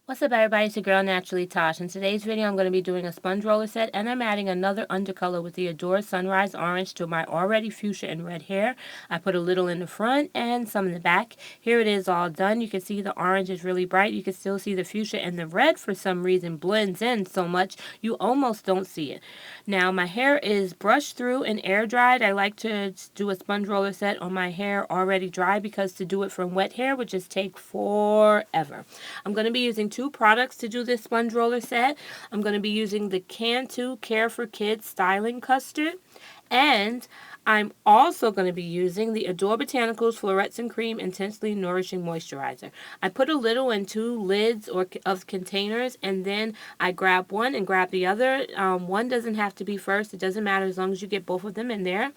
What's up, everybody? It's your girl Naturallytash. In today's video, I'm going to be doing a sponge roller set, and I'm adding another undercolor with the Adore Sunrise Orange to my already fuchsia and red hair. I put a little in the front and some in the back. Here it is all done. You can see the orange is really bright. You can still see the fuchsia, and the red, for some reason, blends in so much you almost don't see it. Now, my hair is brushed through and air dried. I like to do a sponge roller set on my hair already dry because to do it from wet hair would just take forever. I'm going to be using two products to do this sponge roller set. I'm going to be using the Cantu Care for Kids Styling Custard, and I'm also going to be using the Adore Botanicals Fluorescent Cream Intensely Nourishing Moisturizer. I put a little in two lids of containers, and then I grab one and grab the other. One doesn't have to be first. It doesn't matter as long as you get both of them in there.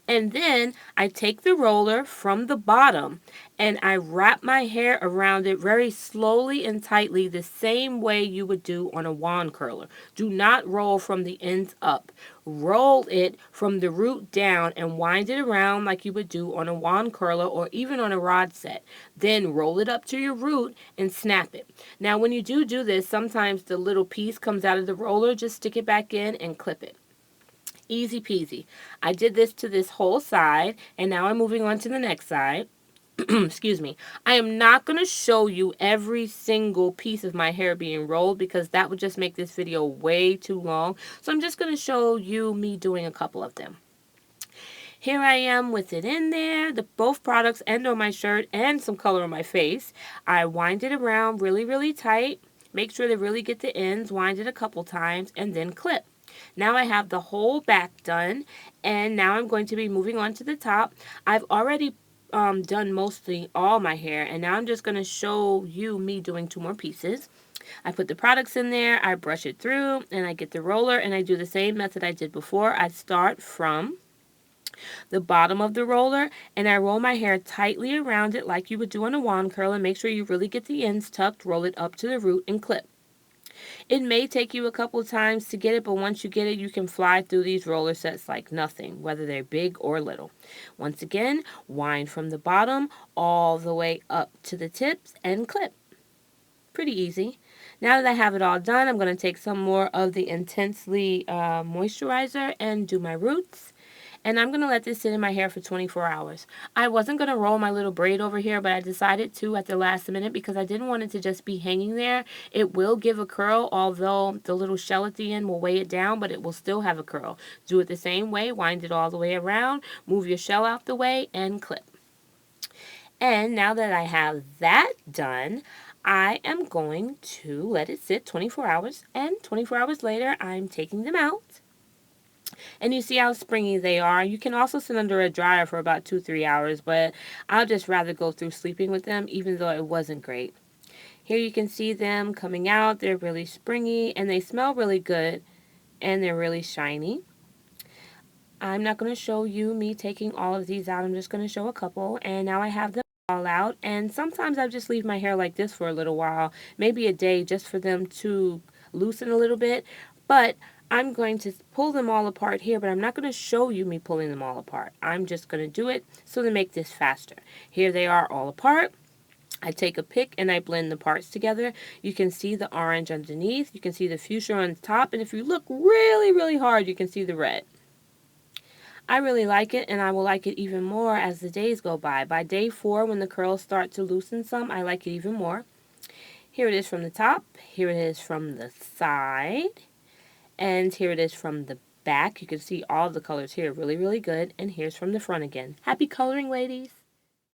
And then I take the roller from the bottom and I wrap my hair around it very slowly and tightly, the same way you would do on a wand curler. Do not roll from the ends up. Roll it from the root down and wind it around like you would do on a wand curler or even on a rod set. Then roll it up to your root and snap it. Now when you do this, sometimes the little piece comes out of the roller. Just stick it back in and clip it. Easy peasy. I did this to this whole side, and now I'm moving on to the next side. Excuse me. I am not going to show you every single piece of my hair being rolled because that would just make this video way too long. So I'm just going to show you me doing a couple of them. Here I am with it in there, both products and on my shirt and some color on my face. I wind it around really, really tight. Make sure to really get the ends, wind it a couple times, and then clip. Now I have the whole back done, and now I'm going to be moving on to the top. I've already done mostly all my hair, and now I'm just going to show you me doing two more pieces. I put the products in there, I brush it through, and I get the roller, and I do the same method I did before. I start from the bottom of the roller, and I roll my hair tightly around it like you would do on a wand curl, and make sure you really get the ends tucked, roll it up to the root, and clip. It may take you a couple times to get it, but once you get it, you can fly through these roller sets like nothing, whether they're big or little. Once again, wind from the bottom all the way up to the tips and clip. Pretty easy. Now that I have it all done, I'm going to take some more of the Intensely moisturizer and do my roots. And I'm going to let this sit in my hair for 24 hours. I wasn't going to roll my little braid over here, but I decided to at the last minute because I didn't want it to just be hanging there. It will give a curl, although the little shell at the end will weigh it down, but it will still have a curl. Do it the same way, wind it all the way around, move your shell out the way, and clip. And now that I have that done, I am going to let it sit 24 hours, and 24 hours later, I'm taking them out. And you see how springy they are. You can also sit under a dryer for about 2-3 hours, but I'll just rather go through sleeping with them, even though it wasn't great. Here you can see them coming out. They're really springy, and they smell really good, and they're really shiny. I'm not going to show you me taking all of these out. I'm just going to show a couple, and now I have them all out. And sometimes I just leave my hair like this for a little while, maybe a day, just for them to loosen a little bit. But I'm going to pull them all apart here, but I'm not going to show you me pulling them all apart. I'm just going to do it so to make this faster. Here they are all apart. I take a pick and I blend the parts together. You can see the orange underneath. You can see the fuchsia on top. And if you look really, really hard, you can see the red. I really like it, and I will like it even more as the days go by. By day 4, when the curls start to loosen some, I like it even more. Here it is from the top. Here it is from the side. And here it is from the back. You can see all the colors here really, really good. And here's from the front again. Happy coloring, ladies!